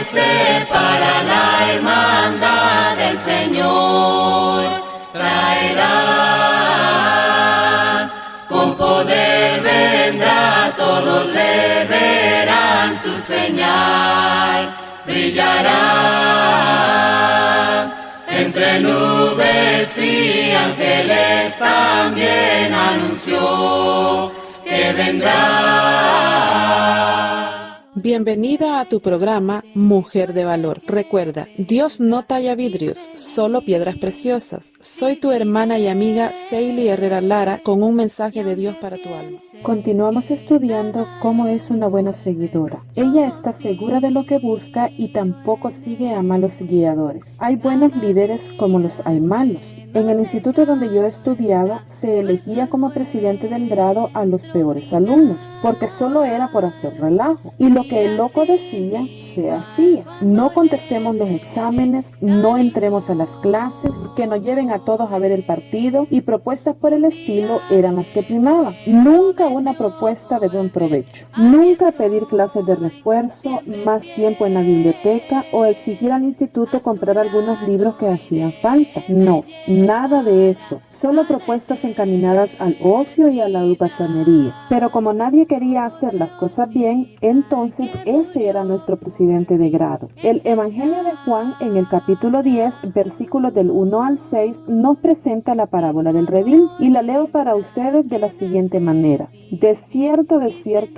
amanecer para la hermandad del Señor traerá, con poder vendrá, todos le verán su señal, brillará entre nubes y ángeles también anunció que vendrá. Bienvenida a tu programa Mujer de Valor. Recuerda, Dios no talla vidrios, solo piedras preciosas. Soy tu hermana y amiga Seili Herrera Lara con un mensaje de Dios para tu alma. Continuamos estudiando cómo es una buena seguidora. Ella está segura de lo que busca y tampoco sigue a malos guiadores. Hay buenos líderes como los hay malos. En el instituto donde yo estudiaba, se elegía como presidente del grado a los peores alumnos, porque solo era por hacer relajo. Y lo que el loco decía, se hacía. No contestemos los exámenes, no entremos a las clases, que nos lleven a todos a ver el partido, y propuestas por el estilo eran las que primaban. Nunca una propuesta de buen provecho. Nunca pedir clases de refuerzo, más tiempo en la biblioteca o exigir al instituto comprar algunos libros que hacían falta. No, nada de eso. Solo propuestas encaminadas al ocio y a la holgazanería. Pero como nadie quería hacer las cosas bien, entonces ese era nuestro presidente de grado. El Evangelio de Juan, en el capítulo 10, versículos del 1 al 6, nos presenta la parábola del redil y la leo para ustedes de la siguiente manera. De cierto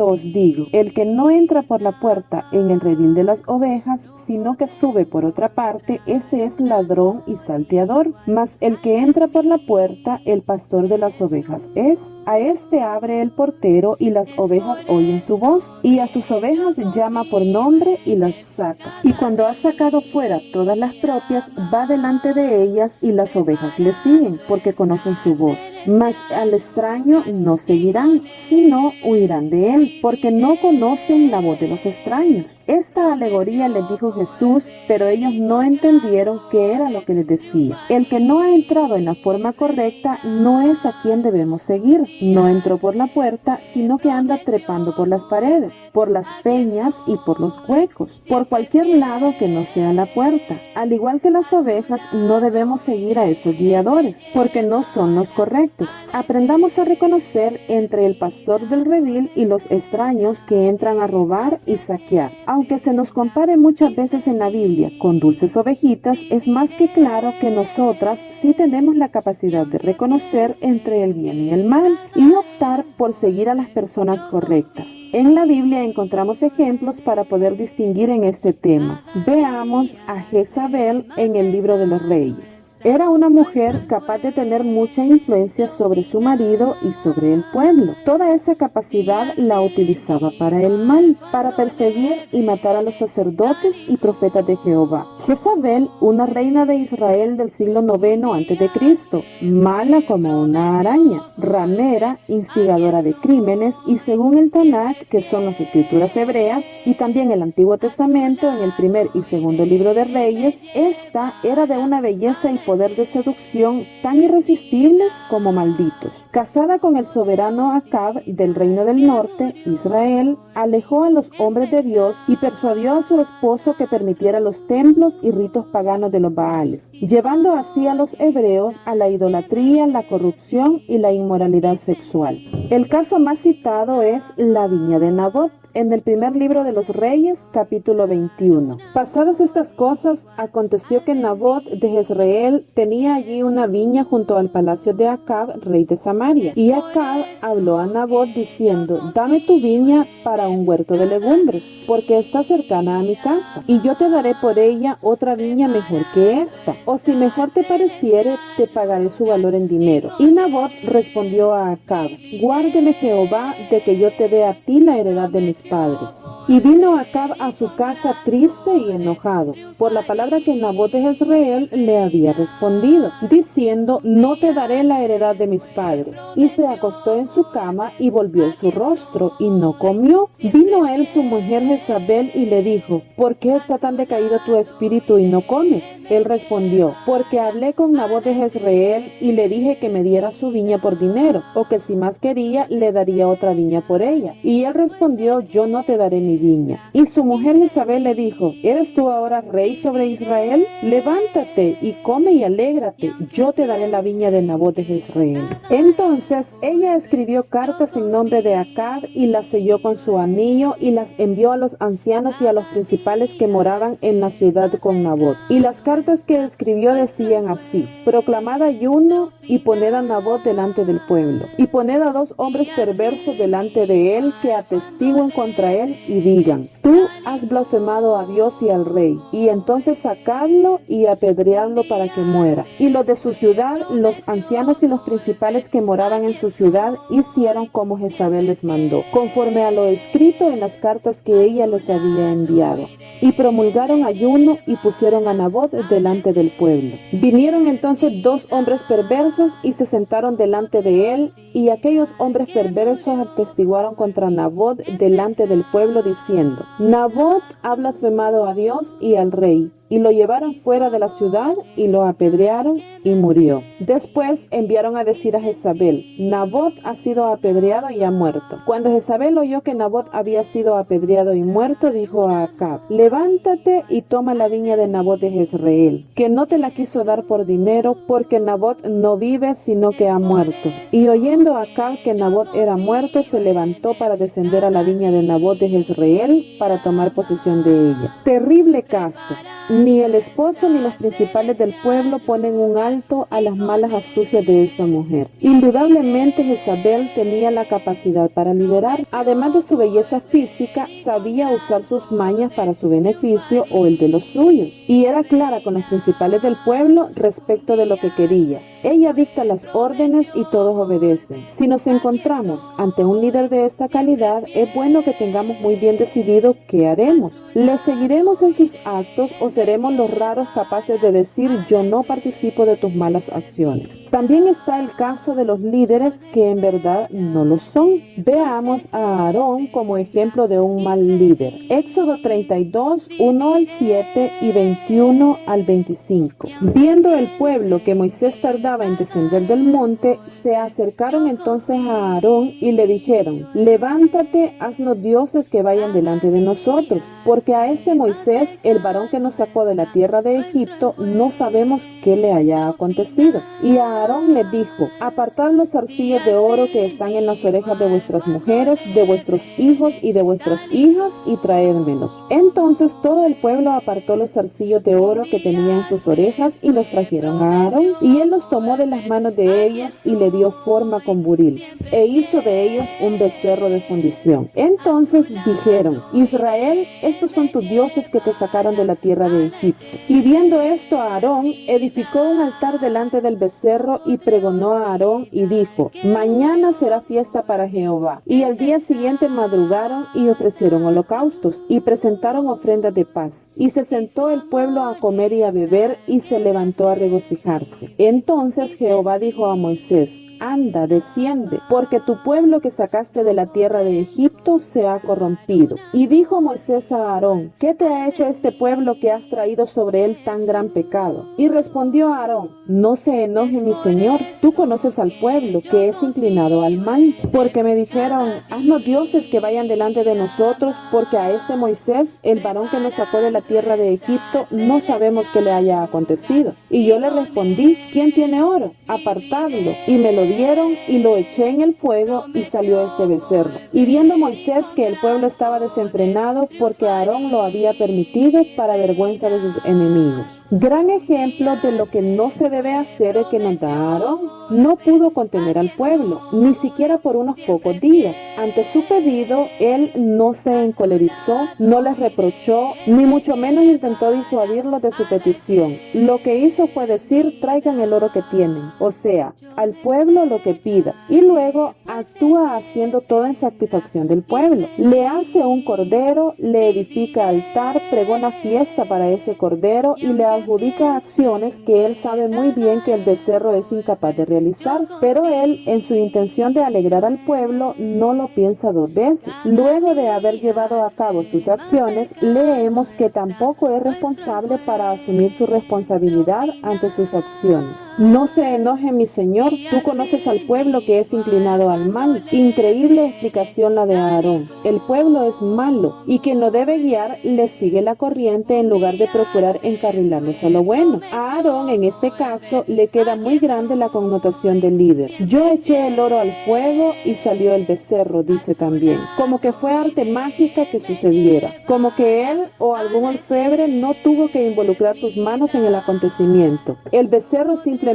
os digo, el que no entra por la puerta en el redil de las ovejas, sino que sube por otra parte, ese es ladrón y salteador. Mas el que entra por la puerta, el pastor de las ovejas es. A este abre el portero y las ovejas oyen su voz, y a sus ovejas llama por nombre y las saca. Y cuando ha sacado fuera todas las propias, va delante de ellas y las ovejas le siguen, porque conocen su voz. Mas al extraño no seguirán, sino huirán de él, porque no conocen la voz de los extraños. Esta alegoría les dijo Jesús, pero ellos no entendieron qué era lo que les decía. El que no ha entrado en la forma correcta no es a quien debemos seguir. No entró por la puerta, sino que anda trepando por las paredes, por las peñas y por los huecos, por cualquier lado que no sea la puerta. Al igual que las ovejas, no debemos seguir a esos guiadores, porque no son los correctos. Aprendamos a reconocer entre el pastor del redil y los extraños que entran a robar y saquear. Aunque se nos compare muchas veces en la Biblia con dulces ovejitas, es más que claro que nosotras sí tenemos la capacidad de reconocer entre el bien y el mal y optar por seguir a las personas correctas. En la Biblia encontramos ejemplos para poder distinguir en este tema. Veamos a Jezabel en el libro de los Reyes. Era una mujer capaz de tener mucha influencia sobre su marido y sobre el pueblo. Toda esa capacidad la utilizaba para el mal, para perseguir y matar a los sacerdotes y profetas de Jehová. Jezabel, una reina de Israel del siglo IX a.C., mala como una araña, ramera, instigadora de crímenes, y según el Tanakh, que son las escrituras hebreas, y también el Antiguo Testamento, en el primer y segundo libro de Reyes, esta era de una belleza y poder de seducción tan irresistibles como malditos. Casada con el soberano Acab del reino del norte, Israel alejó a los hombres de Dios y persuadió a su esposo que permitiera los templos y ritos paganos de los Baales, llevando así a los hebreos a la idolatría, la corrupción y la inmoralidad sexual. El caso más citado es la viña de Nabot, en el primer libro de los Reyes, capítulo 21. Pasadas estas cosas, aconteció que Nabot de Jezreel tenía allí una viña junto al palacio de Acab, rey de Samaria. Y Acab habló a Nabot diciendo: dame tu viña para un huerto de legumbres, porque está cercana a mi casa, y yo te daré por ella otra viña mejor que esta, o si mejor te pareciere, te pagaré su valor en dinero. Y Nabot respondió a Acab: guárdeme Jehová de que yo te dé a ti la heredad de mis padres. Y vino Acab a su casa triste y enojado por la palabra que Nabot de Jezreel le había respondido, diciendo: no te daré la heredad de mis padres. Y se acostó en su cama y volvió su rostro y no comió. Vino él su mujer Jezabel y le dijo: ¿por qué está tan decaído tu espíritu y no comes? Él respondió: porque hablé con Nabot de Jezreel y le dije que me diera su viña por dinero, o que si más quería le daría otra viña por ella. Y él respondió: yo no te daré mi mi viña. Y su mujer Jezabel le dijo, ¿eres tú ahora rey sobre Israel? Levántate y come y alégrate, yo te daré la viña de Nabot de Jezreel. Entonces ella escribió cartas en nombre de Acab y las selló con su anillo y las envió a los ancianos y a los principales que moraban en la ciudad con Nabot. Y las cartas que escribió decían así: proclamad ayuno y poned a Nabot delante del pueblo, y poned a 2 hombres perversos delante de él que atestiguen contra él y digan: tú has blasfemado a Dios y al rey, y entonces sacadlo y apedreadlo para que muera. Y los de su ciudad, los ancianos y los principales que moraban en su ciudad, hicieron como Jezabel les mandó, conforme a lo escrito en las cartas que ella les había enviado. Y promulgaron ayuno y pusieron a Nabot delante del pueblo. Vinieron entonces 2 hombres perversos y se sentaron delante de él, y aquellos hombres perversos atestiguaron contra Nabot delante del pueblo diciendo: Nabot ha blasfemado a Dios y al rey. Y lo llevaron fuera de la ciudad y lo apedrearon y murió. Después enviaron a decir a Jezabel: Nabot ha sido apedreado y ha muerto. Cuando Jezabel oyó que Nabot había sido apedreado y muerto, dijo a Acab: levántate y toma la viña de Nabot de Jezreel, que no te la quiso dar por dinero, porque Nabot no vive sino que ha muerto. Y oyendo Acab que Nabot era muerto, se levantó para descender a la viña de Nabot de Jezreel para tomar posesión de ella. Terrible caso. Ni el esposo ni los principales del pueblo ponen un alto a las malas astucias de esta mujer. Indudablemente Jezabel tenía la capacidad para liderar. Además de su belleza física, sabía usar sus mañas para su beneficio o el de los suyos. Y era clara con los principales del pueblo respecto de lo que quería. Ella dicta las órdenes y todos obedecen. Si nos encontramos ante un líder de esta calidad, es bueno que tengamos muy bien decidido qué haremos. ¿Le seguiremos en sus actos o seremos los raros capaces de decir: yo no participo de tus malas acciones? También está el caso de los líderes que en verdad no lo son. Veamos a Aarón como ejemplo de un mal líder. Éxodo 32, 1 al 7 y 21 al 25. Viendo el pueblo que Moisés tardaba en descender del monte, se acercaron entonces a Aarón y le dijeron: levántate, haznos dioses que vayan delante de nosotros, porque a este Moisés, el varón que nos sacó de la tierra de Egipto, no sabemos qué le haya acontecido. Y a Aarón le dijo: apartad los zarcillos de oro que están en las orejas de vuestras mujeres, de vuestros hijos y de vuestras hijas, y traédmelos. Entonces todo el pueblo apartó los zarcillos de oro que tenía en sus orejas y los trajeron a Aarón, y él los tomó de las manos de ellos y le dio forma con buril, e hizo de ellos un becerro de fundición. Entonces dijeron: Israel, estos son tus dioses que te sacaron de la tierra de Egipto. Y viendo esto, Aarón edificó un altar delante del becerro y pregonó a Aarón y dijo: mañana será fiesta para Jehová. Y al día siguiente madrugaron y ofrecieron holocaustos y presentaron ofrendas de paz. Y se sentó el pueblo a comer y a beber, y se levantó a regocijarse. Entonces Jehová dijo a Moisés: anda, desciende, porque tu pueblo que sacaste de la tierra de Egipto se ha corrompido. Y dijo Moisés a Aarón: ¿qué te ha hecho este pueblo que has traído sobre él tan gran pecado? Y respondió Aarón: no se enoje mi señor, tú conoces al pueblo que es inclinado al mal, porque me dijeron: haznos dioses que vayan delante de nosotros, porque a este Moisés, el varón que nos sacó de la tierra de Egipto, no sabemos qué le haya acontecido. Y yo le respondí: ¿quién tiene oro? Apartadlo. Y me lo dieron y lo eché en el fuego y salió este becerro. Y viendo Moisés que el pueblo estaba desenfrenado, porque Aarón lo había permitido, para vergüenza de sus enemigos. Gran ejemplo de lo que no se debe hacer es que nos da Aarón. No pudo contener al pueblo, ni siquiera por unos pocos días. Ante su pedido, él no se encolerizó, no les reprochó, ni mucho menos intentó disuadirlos de su petición. Lo que hizo fue decir: traigan el oro que tienen, o sea, al pueblo lo que pida, y luego actúa haciendo todo en satisfacción del pueblo. Le hace un cordero, le edifica altar, pregona fiesta para ese cordero y le adjudica acciones que él sabe muy bien que el becerro es incapaz de realizar, pero él, en su intención de alegrar al pueblo, no lo piensa dos veces. Luego de haber llevado a cabo sus acciones, leemos que tampoco es responsable para asumir su responsabilidad ante sus acciones. No se enoje mi señor, tú conoces al pueblo que es inclinado al mal. Increíble explicación la de Aarón. El pueblo es malo y quien lo debe guiar le sigue la corriente en lugar de procurar encarrilarnos a lo bueno. A Aarón en este caso le queda muy grande la connotación de líder. Yo eché el oro al fuego y salió el becerro, dice también. Como que fue arte mágica que sucediera. Como que él o algún orfebre no tuvo que involucrar sus manos en el acontecimiento. El becerro simplemente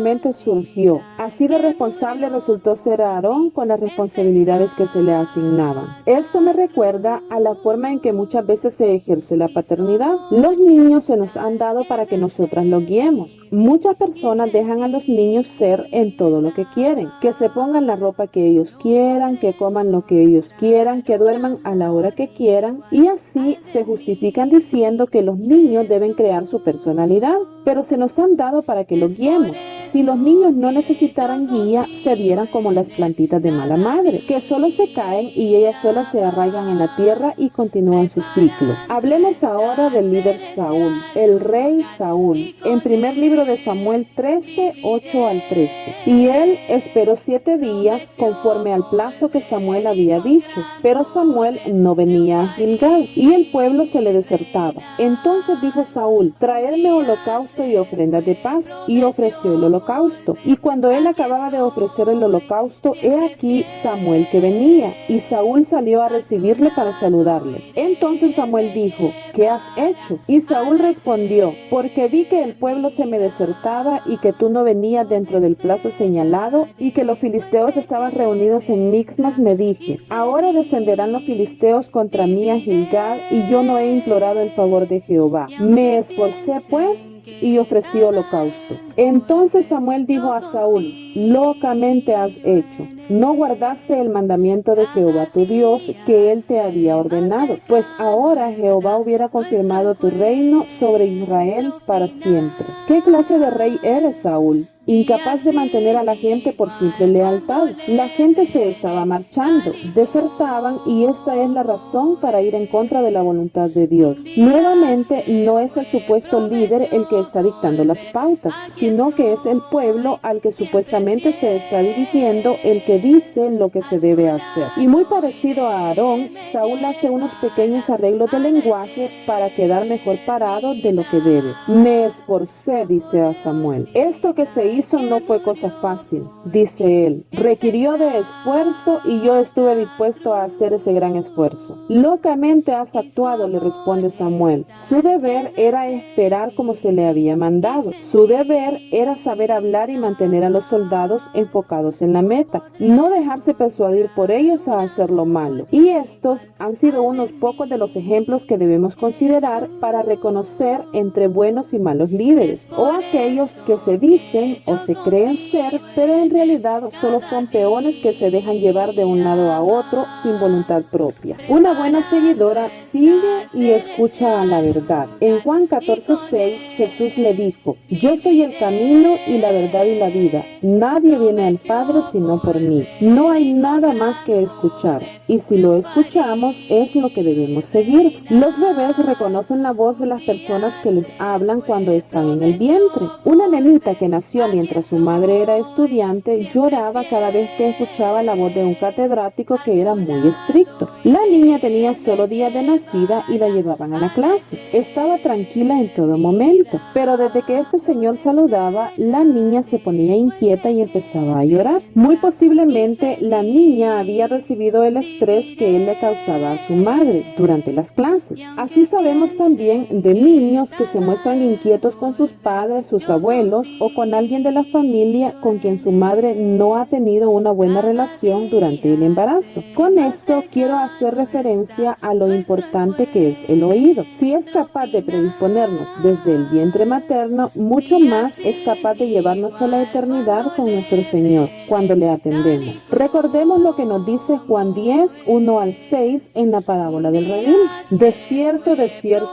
surgió. Así de responsable resultó ser Aarón con las responsabilidades que se le asignaban. Esto me recuerda a la forma en que muchas veces se ejerce la paternidad. Los niños se nos han dado para que nosotras los guiemos. Muchas personas dejan a los niños ser en todo lo que quieren, que se pongan la ropa que ellos quieran, que coman lo que ellos quieran, que duerman a la hora que quieran, y así se justifican diciendo que los niños deben crear su personalidad, pero se nos han dado para que los guiemos. Si los niños no necesitaran guía, se vieran como las plantitas de mala madre, que solo se caen y ellas solas se arraigan en la tierra y continúan su ciclo. Hablemos ahora del líder Saúl, el rey Saúl, en primer libro de Samuel 13, 8 al 13. Y él esperó 7 días conforme al plazo que Samuel había dicho, pero Samuel no venía a Gilgal y el pueblo se le desertaba. Entonces dijo Saúl: traedme holocausto y ofrendas de paz, y ofreció el holocausto. Y cuando él acababa de ofrecer el holocausto, he aquí Samuel que venía, y Saúl salió a recibirle para saludarle. Entonces Samuel dijo: ¿qué has hecho? Y Saúl respondió: porque vi que el pueblo se me desertaba y que tú no venías dentro del plazo señalado y que los filisteos estaban reunidos en Mixmas, me dije: ahora descenderán los filisteos contra mí a Gilgal, y yo no he implorado el favor de Jehová. Me esforcé pues y ofreció holocausto. Entonces Samuel dijo a Saúl: locamente has hecho. No guardaste el mandamiento de Jehová tu Dios que él te había ordenado, pues ahora Jehová hubiera confirmado tu reino sobre Israel para siempre. ¿Qué clase de rey eres, Saúl? Incapaz de mantener a la gente por simple lealtad. La gente se estaba marchando, desertaban, y esta es la razón para ir en contra de la voluntad de Dios. Nuevamente, no es el supuesto líder el que está dictando las pautas, sino que es el pueblo al que supuestamente se está dirigiendo el que dice lo que se debe hacer. Y muy parecido a Aarón, Saúl hace unos pequeños arreglos de lenguaje para quedar mejor parado de lo que debe. Me esforcé, dice a Samuel. Esto que se hizo no fue cosa fácil, dice él. Requirió de esfuerzo y yo estuve dispuesto a hacer ese gran esfuerzo. Locamente has actuado, le responde Samuel. Su deber era esperar como se le había mandado. Su deber era saber hablar y mantener a los soldados enfocados en la meta, no dejarse persuadir por ellos a hacer lo malo. Y estos han sido unos pocos de los ejemplos que debemos considerar para reconocer entre buenos y malos líderes, o aquellos que se dicen o se creen ser, pero en realidad solo son peones que se dejan llevar de un lado a otro sin voluntad propia. Una buena seguidora sigue y escucha a la verdad. En Juan 14:6 Jesús le dijo: yo soy el camino y la verdad y la vida. Nadie viene al Padre sino por mí. No hay nada más que escuchar, y si lo escuchamos es lo que debemos seguir. Los bebés reconocen la voz de las personas que les hablan cuando están en el vientre. Una nenita que nació mientras su madre era estudiante lloraba cada vez que escuchaba la voz de un catedrático que era muy estricto. La niña tenía solo días de nacida y la llevaban a la clase. Estaba tranquila en todo momento, pero desde que este señor saludaba, la niña se ponía inquieta y empezaba a llorar. Muy posiblemente la niña había recibido el estrés que él le causaba a su madre durante las clases. Así sabemos también de niños que se muestran inquietos con sus padres, sus abuelos o con alguien alguien de la familia con quien su madre no ha tenido una buena relación durante el embarazo. Con esto quiero hacer referencia a lo importante que es el oído. Si es capaz de predisponernos desde el vientre materno, mucho más es capaz de llevarnos a la eternidad con nuestro Señor cuando le atendemos. Recordemos lo que nos dice Juan 10, 1 al 6 en la parábola del redil. De cierto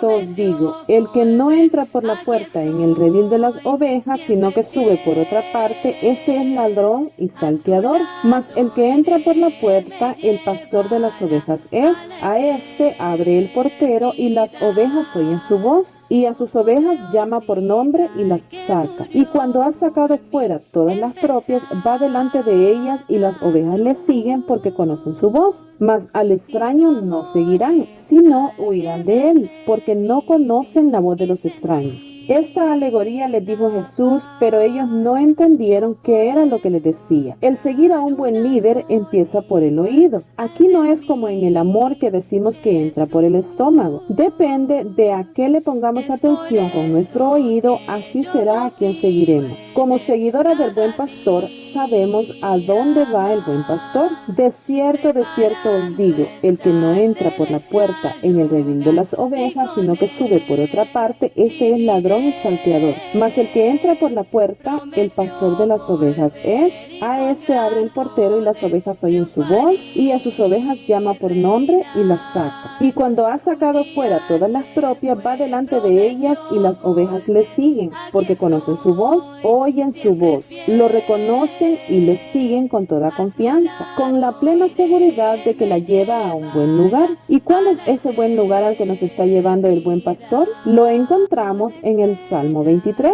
os digo, el que no entra por la puerta en el redil de las ovejas, sino que sube por otra parte, ese es ladrón y salteador. Mas el que entra por la puerta, el pastor de las ovejas es. A este abre el portero y las ovejas oyen su voz. Y a sus ovejas llama por nombre y las saca. Y cuando ha sacado fuera todas las propias, va delante de ellas y las ovejas le siguen porque conocen su voz. Mas al extraño no seguirán, sino huirán de él, porque no conocen la voz de los extraños. Esta alegoría les dijo Jesús, pero ellos no entendieron qué era lo que les decía. El seguir a un buen líder empieza por el oído. Aquí no es como en el amor que decimos que entra por el estómago. Depende de a qué le pongamos atención con nuestro oído, así será a quien seguiremos. Como seguidoras del buen pastor, sabemos a dónde va el buen pastor. De cierto os digo, el que no entra por la puerta en el redil de las ovejas, sino que sube por otra parte, ese es ladrón y salteador. Mas el que entra por la puerta, el pastor de las ovejas es. A este abre el portero y las ovejas oyen su voz, y a sus ovejas llama por nombre y las saca. Y cuando ha sacado fuera todas las propias, va delante de ellas y las ovejas le siguen, porque conocen su voz, oyen su voz, lo reconocen y le siguen con toda confianza, con la plena seguridad de que la lleva a un buen lugar. ¿Y cuál es ese buen lugar al que nos está llevando el buen pastor? Lo encontramos en el Salmo 23.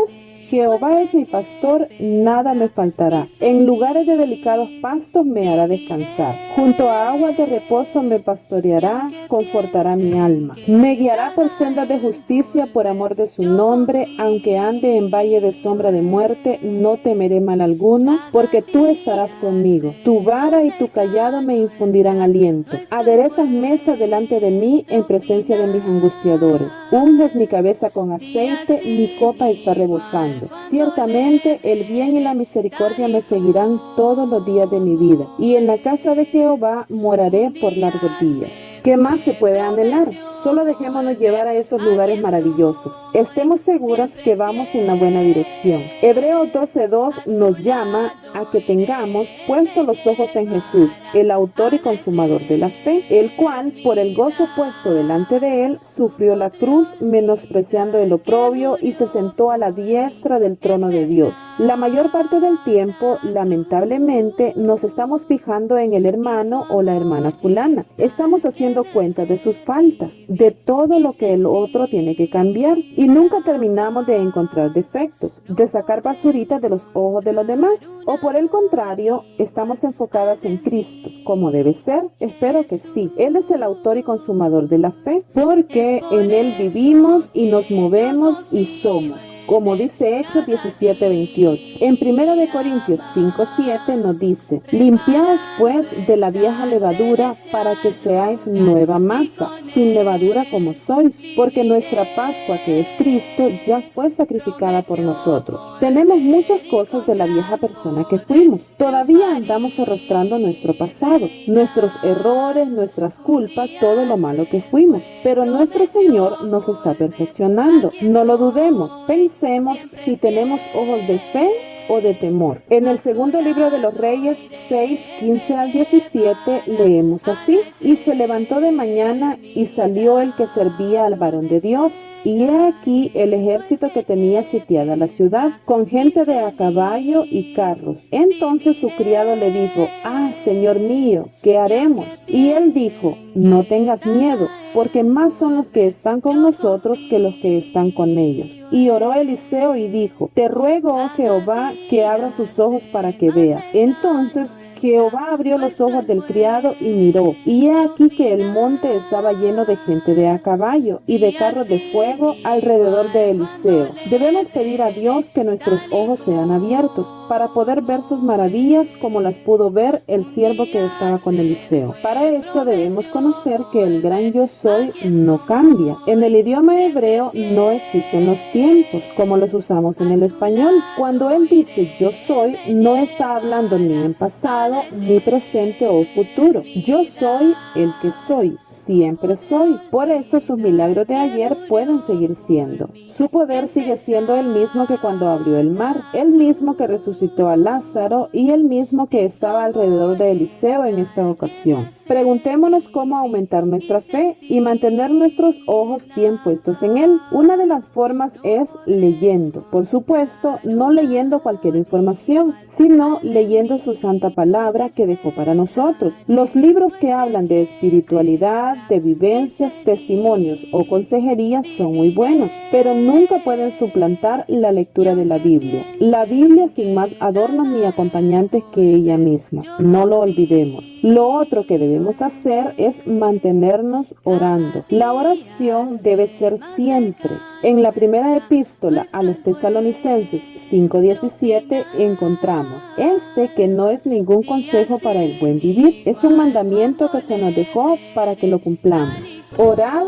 Jehová es mi pastor, nada me faltará. En lugares de delicados pastos me hará descansar. Junto a aguas de reposo me pastoreará, confortará mi alma. Me guiará por sendas de justicia por amor de su nombre. Aunque ande en valle de sombra de muerte, no temeré mal alguno, porque tú estarás conmigo. Tu vara y tu cayado me infundirán aliento. Aderezas mesa delante de mí en presencia de mis angustiadores. Unges mi cabeza con aceite, mi copa está rebosando. Ciertamente el bien y la misericordia me seguirán todos los días de mi vida, y en la casa de Jehová moraré por largos días. ¿Qué más se puede anhelar? Solo dejémonos llevar a esos lugares maravillosos. Estemos seguras que vamos en la buena dirección. Hebreos 12:2 nos llama a que tengamos puestos los ojos en Jesús, el autor y consumador de la fe, el cual, por el gozo puesto delante de él, sufrió la cruz, menospreciando el oprobio, y se sentó a la diestra del trono de Dios. La mayor parte del tiempo, lamentablemente, nos estamos fijando en el hermano o la hermana fulana. Estamos haciendo cuenta de sus faltas, de todo lo que el otro tiene que cambiar, y nunca terminamos de encontrar defectos, de sacar basuritas de los ojos de los demás. O por el contrario, estamos enfocadas en Cristo, como debe ser. Espero que sí. Él es el autor y consumador de la fe, porque en Él vivimos y nos movemos y somos, como dice Hechos 17:28. En 1 de Corintios 5:7 nos dice: limpiaos pues de la vieja levadura para que seáis nueva masa, sin levadura como sois, porque nuestra Pascua, que es Cristo, ya fue sacrificada por nosotros. Tenemos muchas cosas de la vieja persona que fuimos. Todavía andamos arrastrando nuestro pasado, nuestros errores, nuestras culpas, todo lo malo que fuimos. Pero nuestro Señor nos está perfeccionando. No lo dudemos. Pensemos si tenemos ojos de fe o de temor. En el segundo libro de los Reyes 6:15 al 17 leemos así: y se levantó de mañana y salió el que servía al varón de Dios, y he aquí el ejército que tenía sitiada la ciudad, con gente de a caballo y carros. Entonces su criado le dijo: ah, Señor mío, ¿qué haremos? Y él dijo: no tengas miedo, porque más son los que están con nosotros que los que están con ellos. Y oró Eliseo y dijo: te ruego, oh Jehová, que abra sus ojos para que vea. Entonces Jehová abrió los ojos del criado y miró, y he aquí que el monte estaba lleno de gente de a caballo y de carros de fuego alrededor de Eliseo. Debemos pedir a Dios que nuestros ojos sean abiertos para poder ver sus maravillas como las pudo ver el siervo que estaba con Eliseo. Para eso debemos conocer que el gran yo soy no cambia. En el idioma hebreo no existen los tiempos como los usamos en el español. Cuando él dice yo soy, no está hablando ni en pasado, ni presente o futuro. Yo soy el que soy. Siempre soy. Por eso sus milagros de ayer pueden seguir siendo. Su poder sigue siendo el mismo que cuando abrió el mar, el mismo que resucitó a Lázaro y el mismo que estaba alrededor de Eliseo en esta ocasión. Preguntémonos cómo aumentar nuestra fe y mantener nuestros ojos bien puestos en Él. Una de las formas es leyendo. Por supuesto, no leyendo cualquier información, sino leyendo su santa palabra que dejó para nosotros. Los libros que hablan de espiritualidad, de vivencias, testimonios o consejerías son muy buenos, pero nunca pueden suplantar la lectura de la Biblia. La Biblia sin más adornos ni acompañantes que ella misma. No lo olvidemos. Lo otro que debemos hacer es mantenernos orando. La oración debe ser siempre. En la primera epístola a los Tesalonicenses 5:17 encontramos que no es ningún consejo para el buen vivir, es un mandamiento que se nos dejó para que lo cumplamos. Orad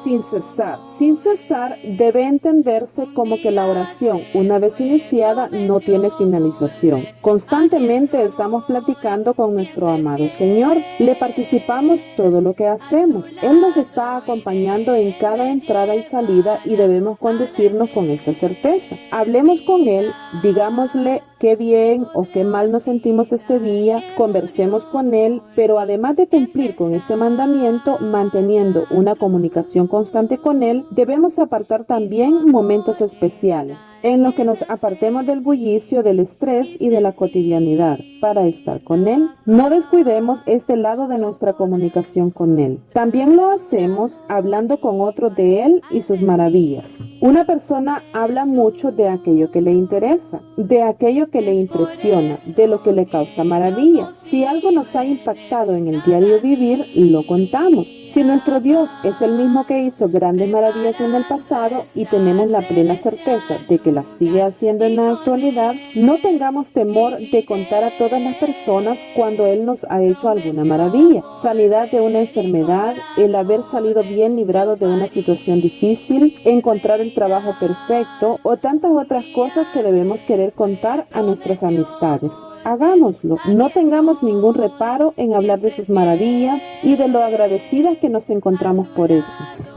sin cesar. Sin cesar debe entenderse como que la oración, una vez iniciada, no tiene finalización. Constantemente estamos platicando con nuestro amado Señor. Le participamos todo lo que hacemos. Él nos está acompañando en cada entrada y salida y debemos conducirnos con esta certeza. Hablemos con Él, digámosle qué bien o qué mal nos sentimos este día, conversemos con Él, pero además de cumplir con este mandamiento, manteniendo una comunicación constante con Él, debemos apartar también momentos especiales en los que nos apartemos del bullicio, del estrés y de la cotidianidad para estar con Él. No descuidemos este lado de nuestra comunicación con Él. También lo hacemos hablando con otros de Él y sus maravillas. Una persona habla mucho de aquello que le interesa, de aquello que le impresiona, de lo que le causa maravilla. Si algo nos ha impactado en el diario vivir, lo contamos. Si nuestro Dios es el mismo que hizo grandes maravillas en el pasado y tenemos la plena certeza de que las sigue haciendo en la actualidad, no tengamos temor de contar a todas las personas cuando Él nos ha hecho alguna maravilla. Sanidad de una enfermedad, el haber salido bien librado de una situación difícil, encontrar el trabajo perfecto o tantas otras cosas que debemos querer contar a nuestras amistades. Hagámoslo, no tengamos ningún reparo en hablar de sus maravillas y de lo agradecidas que nos encontramos por eso.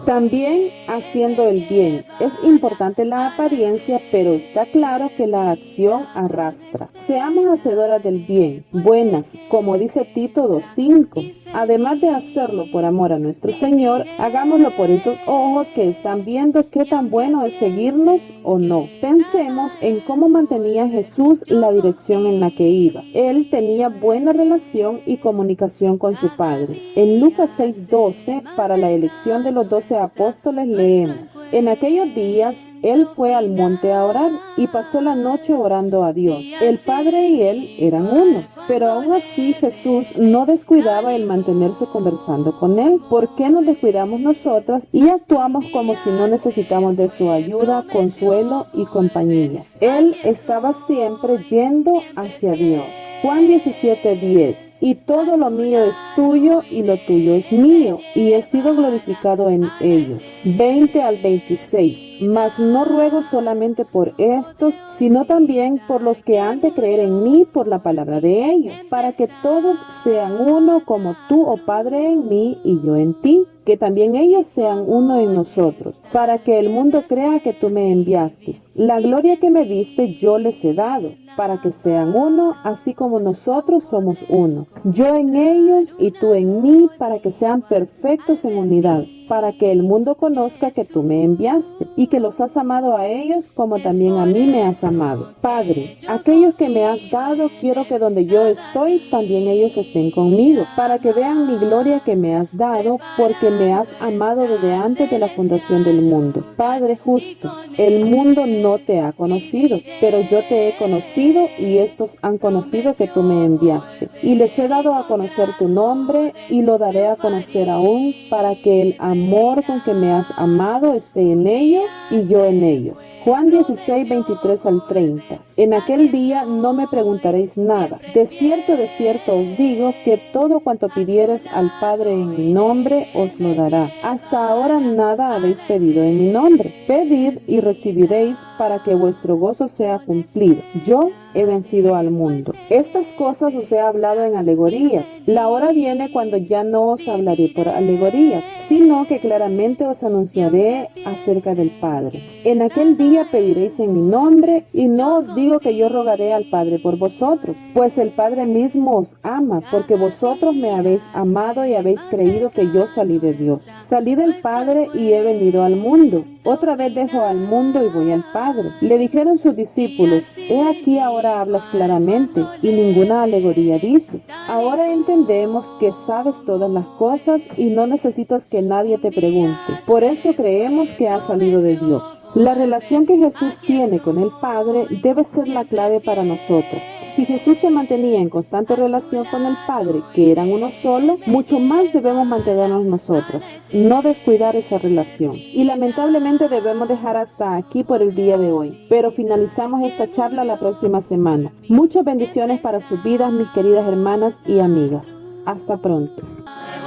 También haciendo el bien. Es importante la apariencia, pero está claro que la acción arrastra. Seamos hacedoras del bien, buenas, como dice Tito 2:5. Además de hacerlo por amor a nuestro Señor, hagámoslo por esos ojos que están viendo qué tan bueno es seguirnos o no. Pensemos en cómo mantenía Jesús la dirección en la que iba. Él tenía buena relación y comunicación con su Padre. En Lucas 6:12, para la elección de los 12 apóstoles, leemos: en aquellos días Él fue al monte a orar y pasó la noche orando a Dios. El Padre y Él eran uno, pero aún así Jesús no descuidaba el mantenerse conversando con Él. ¿Por qué nos descuidamos nosotras y actuamos como si no necesitamos de su ayuda, consuelo y compañía? Él estaba siempre yendo hacia Dios. Juan 17:10. Y todo lo mío es tuyo y lo tuyo es mío, y he sido glorificado en ellos. 20-26. Mas no ruego solamente por estos, sino también por los que han de creer en mí por la palabra de ellos, para que todos sean uno como tú, oh Padre, en mí y yo en ti, que también ellos sean uno en nosotros, para que el mundo crea que tú me enviaste. La gloria que me diste yo les he dado, para que sean uno, así como nosotros somos uno. Yo en ellos y tú en mí, para que sean perfectos en unidad, para que el mundo conozca que tú me enviaste y que los has amado a ellos como también a mí me has amado. Padre, aquellos que me has dado, quiero que donde yo estoy, también ellos estén conmigo, para que vean mi gloria que me has dado, porque me has amado desde antes de la fundación del mundo. Padre justo, el mundo no te ha conocido, pero yo te he conocido y estos han conocido que tú me enviaste. Y les he dado a conocer tu nombre y lo daré a conocer aún, para que el amor con que me has amado esté en ellos y yo en ellos. Juan 16, 23 al 30. En aquel día no me preguntaréis nada. De cierto os digo que todo cuanto pidiereis al Padre en mi nombre os lo dará. Hasta ahora nada habéis pedido en mi nombre. Pedid y recibiréis para que vuestro gozo sea cumplido. Yo he vencido al mundo. Estas cosas os he hablado en alegorías. La hora viene cuando ya no os hablaré por alegorías, sino que claramente os anunciaré acerca del Padre. En aquel día pediréis en mi nombre, y no os digo que yo rogaré al Padre por vosotros, pues el Padre mismo os ama, porque vosotros me habéis amado y habéis creído que yo salí de Dios. Salí del Padre y he venido al mundo. Otra vez dejo al mundo y voy al Padre. Le dijeron sus discípulos: he aquí ahora hablas claramente y ninguna alegoría dices. Ahora entendemos que sabes todas las cosas y no necesitas que nadie te pregunte. Por eso creemos que has salido de Dios. La relación que Jesús tiene con el Padre debe ser la clave para nosotros. Si Jesús se mantenía en constante relación con el Padre, que eran uno solo, mucho más debemos mantenernos nosotros, no descuidar esa relación. Y lamentablemente debemos dejar hasta aquí por el día de hoy, pero finalizamos esta charla la próxima semana. Muchas bendiciones para sus vidas, mis queridas hermanas y amigas. Hasta pronto.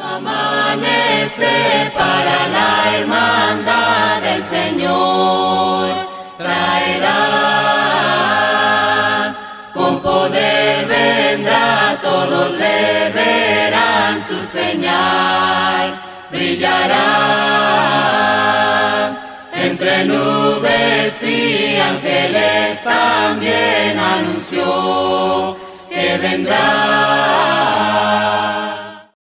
Amanecer para la hermandad del Señor traerá. Con poder vendrá, todos le verán, su señal brillará. Entre nubes y ángeles también anunció que vendrá.